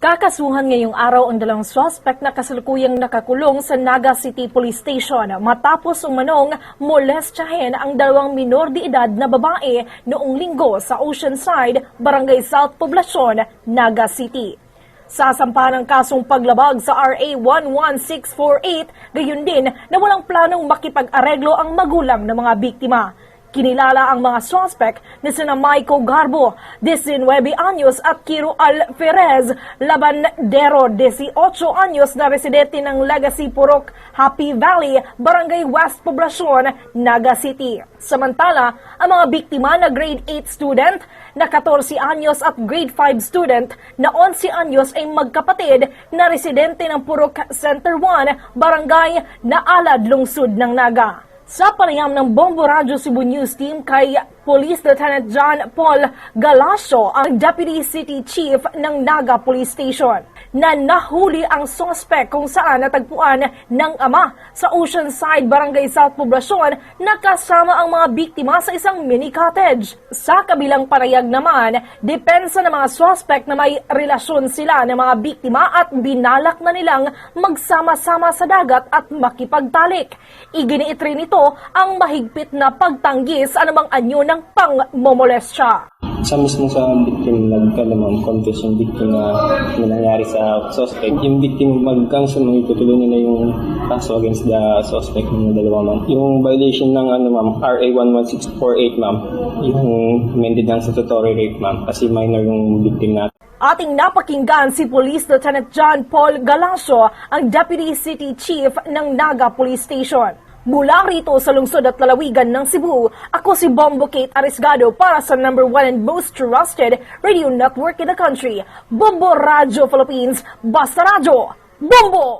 Kakasuhan ngayong araw ang dalawang suspect na kasalukuyang nakakulong sa Naga City Police Station matapos umanong molestyahin ang dalawang minor de edad na babae noong linggo sa Oceanside, Barangay South Poblacion, Naga City. Sasampahan ng kasong paglabag sa RA 11648, gayon din na walang planong makipag-areglo ang magulang ng mga biktima. Kinilala ang mga suspect na sina Maiko Garbo, 19 anyos at Kiro Alferez Labandero, 18 anyos na residente ng Legacy Purok, Happy Valley, Barangay West Poblacion, Naga City. Samantala, ang mga biktima na grade 8 student, na 14 anyos at grade 5 student na 11 anyos ay magkapatid na residente ng Purok Center 1, Barangay Naalad, Lungsod ng Naga. Sa panayam ng Bombo Radyo Cebu News Team kay Police Lieutenant John Paul Galasio, ang Deputy City Chief ng Naga Police Station, na nahuli ang suspect kung saan natagpuan ng ama sa Oceanside, Barangay South Poblacion na kasama ang mga biktima sa isang mini cottage. Sa kabilang panayag naman, depensa ng mga suspect na may relasyon sila ng mga biktima at binalak na nilang magsama-sama sa dagat at makipagtalik. Iginiit rin ito ang mahigpit na pagtanggi sa anumang anyo ng pangmomolestya. Sa mismo sa victim, confess yung victim na nangyari sa suspect. Yung victim mag-counsel, itutuloy nila yung kaso against the suspect ng dalawa, ma'am. Yung violation ng RA 11648, ma'am. Yung amended ng statutory rape, ma'am. Kasi minor yung victim natin. Ating napakinggan si Police Lieutenant John Paul Galasio, ang Deputy City Chief ng Naga Police Station. Mula rito sa lungsod at lalawigan ng Cebu, ako si Bombo Kate Arisgado para sa #1 and most trusted radio network in the country, Bombo Radyo Philippines. Basta Radyo, Bombo!